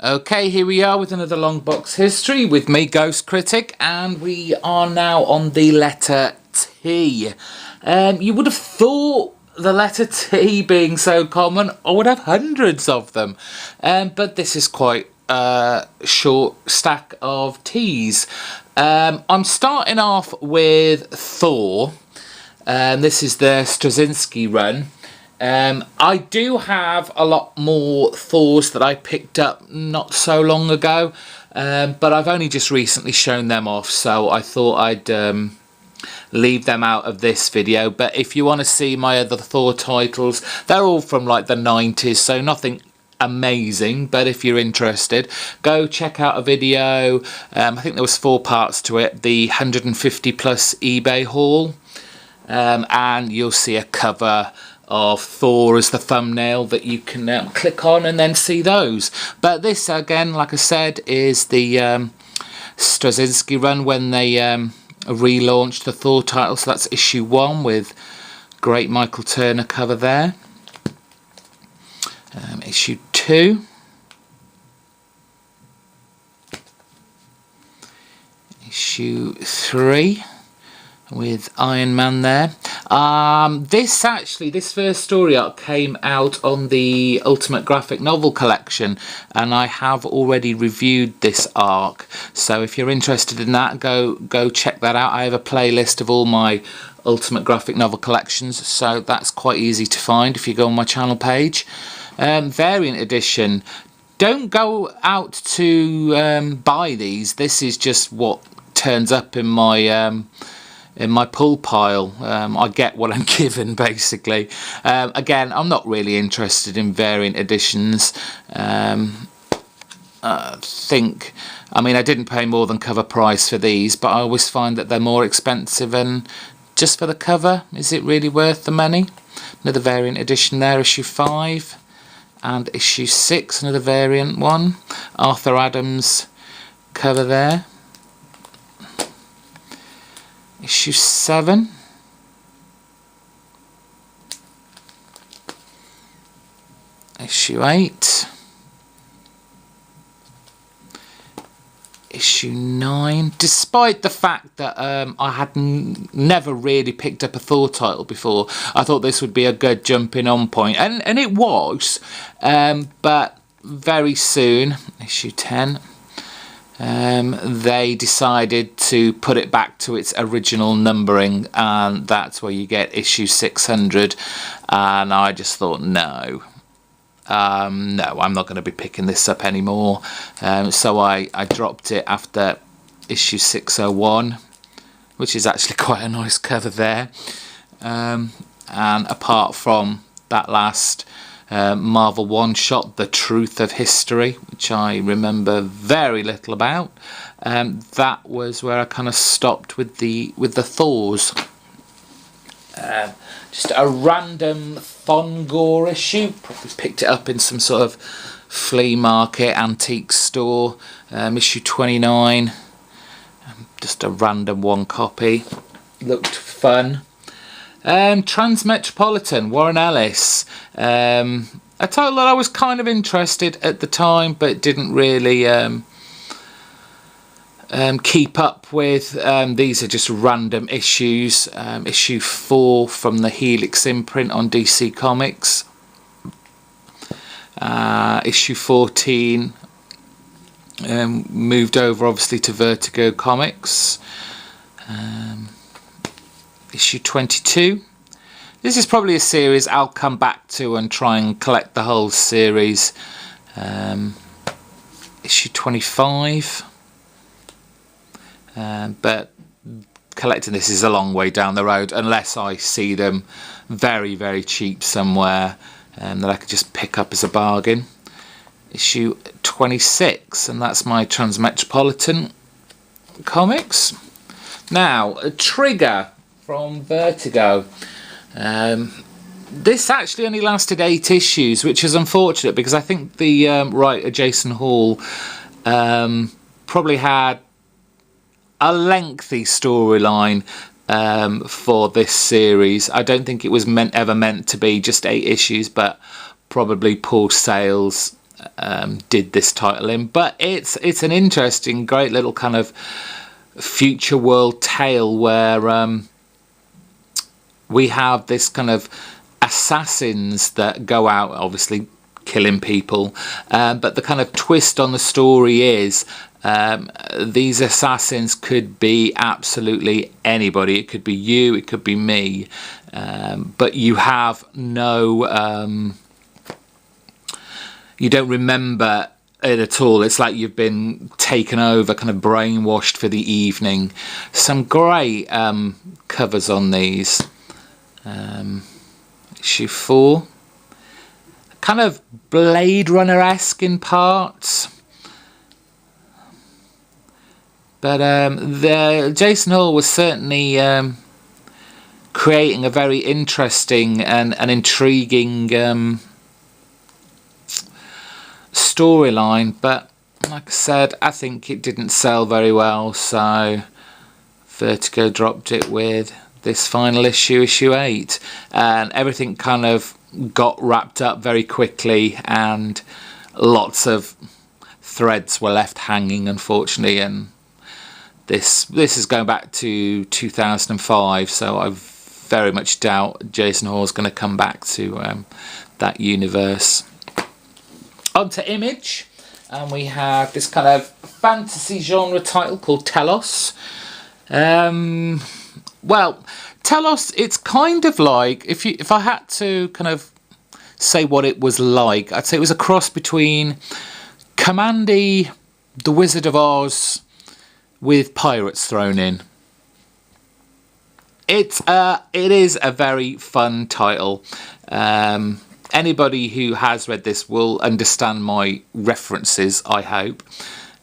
Okay, here we are with another Longbox history with me, GhostCritic, and we are now on the letter T. You would have thought the letter T being so common, I would have hundreds of them, but this is quite a short stack of T's. I'm starting off with Thor. This is the Straczynski run. I do have a lot more Thors that I picked up not so long ago, but I've only just recently shown them off, so I thought I'd leave them out of this video. But if you want to see my other Thor titles, they're all from like the 90s, so nothing amazing, but if you're interested, go check out a video. I think there was 4 parts to it, the 150 plus eBay haul, and you'll see a cover of Thor as the thumbnail that you can click on and then see those. But this, again, like I said, is the Straczynski run when they relaunched the Thor title. So that's issue 1 with great Michael Turner cover there. Issue 2. Issue 3 with Iron Man there. This first story arc came out on the Ultimate Graphic Novel Collection, and I have already reviewed this arc, so if you're interested in that, go check that out. I have a playlist of all my Ultimate Graphic Novel collections, so that's quite easy to find if you go on my channel page. Variant edition, don't go out to buy these. This is just what turns up in my pull pile. I get what I'm given, basically. Again, I'm not really interested in variant editions. I mean, I didn't pay more than cover price for these, but I always find that they're more expensive, and just for the cover, is it really worth the money? Another variant edition there, issue 5, and issue 6, another variant one. Arthur Adams cover there. Issue 7. Issue 8. Issue 9. Despite the fact that I had never really picked up a Thor title before, I thought this would be a good jumping on point, and it was, but very soon, issue 10, they decided to put it back to its original numbering, and that's where you get issue 600, and I just thought, no, I'm not going to be picking this up anymore. So I dropped it after issue 601, which is actually quite a nice cover there, and apart from that last Marvel one-shot, The Truth of History, which I remember very little about, that was where I kind of stopped with the Thors. Just a random Thongor issue, probably picked it up in some sort of flea market, antique store, issue 29, just a random one copy, looked fun. Transmetropolitan, Warren Ellis, a title that I was kind of interested at the time, but didn't really keep up with. These are just random issues. Issue 4 from the Helix imprint on DC Comics. Issue 14 moved over obviously to Vertigo Comics. Issue 22. This is probably a series I'll come back to and try and collect the whole series. Issue 25. But collecting this is a long way down the road, unless I see them very, very cheap somewhere that I could just pick up as a bargain. Issue 26, and that's my Transmetropolitan Comics. Now, a Trigger from Vertigo. This actually only lasted 8 issues, which is unfortunate because I think the writer Jason Hall probably had a lengthy storyline for this series. I don't think it was ever meant to be just 8 issues, but probably poor sales did this title in, but it's an interesting, great little kind of future world tale where we have this kind of assassins that go out obviously killing people, but the kind of twist on the story is these assassins could be absolutely anybody. It could be you, it could be me, but you have no you don't remember it at all. It's like you've been taken over, kind of brainwashed for the evening. Some great covers on these. Issue 4, kind of Blade Runner-esque in parts, but Jason Hall was certainly creating a very interesting and intriguing storyline, but like I said, I think it didn't sell very well, so Vertigo dropped it with this final issue, issue 8, and everything kind of got wrapped up very quickly, and lots of threads were left hanging, unfortunately. And this is going back to 2005, so I very much doubt Jason Hall's going to come back to that universe. On to Image, and we have this kind of fantasy genre title called Telos. Well, Telos, it's kind of like, if I had to kind of say what it was like, I'd say it was a cross between Commandy, The Wizard of Oz, with pirates thrown in. It is a very fun title. Anybody who has read this will understand my references, I hope,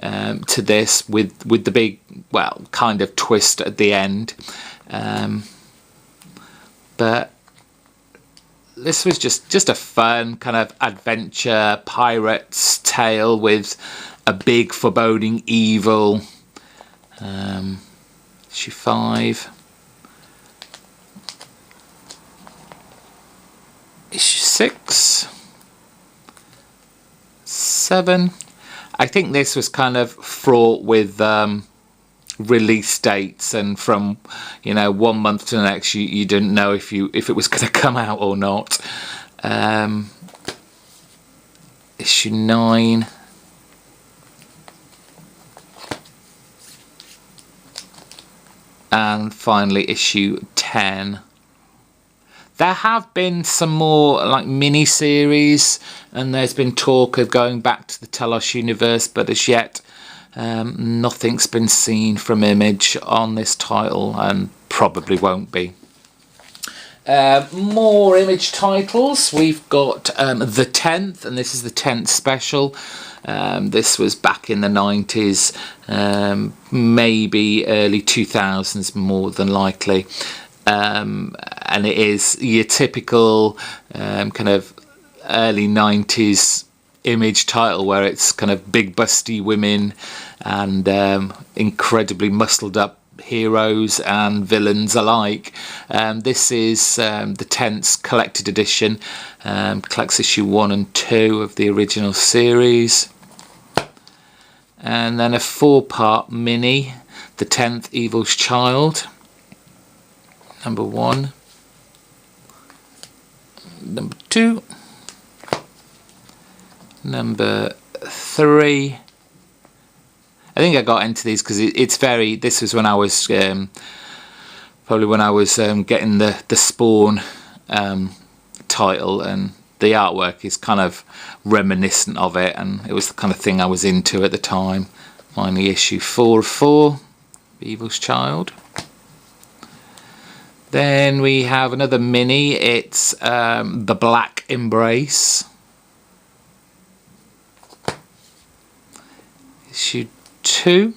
to this, with the big, well, kind of twist at the end. But this was just a fun kind of adventure pirates tale with a big foreboding evil. Issue 5. Issue 6. 7. I think this was kind of fraught with release dates, and from 1 month to the next you didn't know if it was going to come out or not. Issue 9. And finally issue 10. There have been some more like mini-series, and there's been talk of going back to the Telos universe, but as yet nothing's been seen from Image on this title, and probably won't be. More Image titles. We've got The 10th, and this is the 10th special. This was back in the 90s, maybe early 2000s more than likely. And it is your typical kind of early 90s Image title, where it's kind of big busty women and incredibly muscled up heroes and villains alike. This is the 10th collected edition, collects issue 1 and 2 of the original series, and then a 4-part mini, The 10th Evil's Child, number 1, number 2, number 3. I think I got into these because this was when I was probably when I was getting the Spawn title, and the artwork is kind of reminiscent of it, and it was the kind of thing I was into at the time. Finally, issue 4 of 4, Evil's Child. Then we have another mini. It's The Black Embrace, issue 2.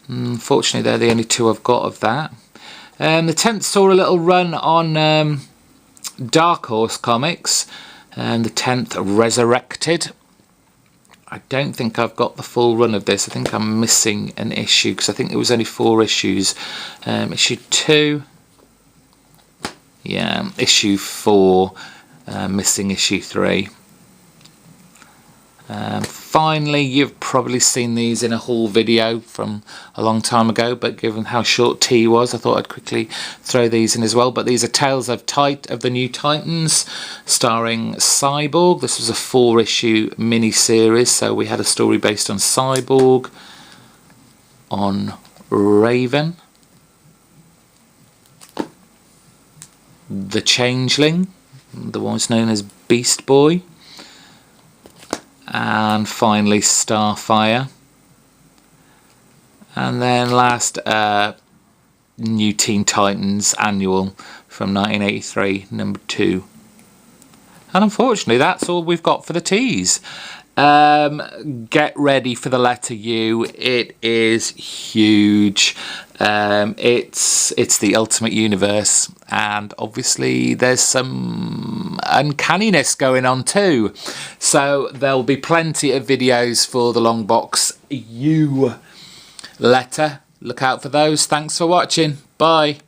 Unfortunately, they're the only 2 I've got of that. The 10th saw a little run on Dark Horse Comics, and the 10th Resurrected. I don't think I've got the full run of this. I think I'm missing an issue because I think there was only 4 issues. Issue 2. Yeah, issue 4. missing issue 3. Finally, you've probably seen these in a haul video from a long time ago, but given how short T was, I thought I'd quickly throw these in as well. But these are Tales of the New Titans, starring Cyborg. This was a 4-issue mini-series, so we had a story based on Cyborg, on Raven, the Changeling, the one's known as Beast Boy, and finally Starfire, and then last New Teen Titans Annual from 1983, number 2. And unfortunately that's all we've got for the teas. Get ready for the letter U. It is huge. It's the Ultimate Universe, and obviously there's some uncanniness going on too, so there'll be plenty of videos for the Longbox U letter. Look out for those. Thanks for watching. Bye.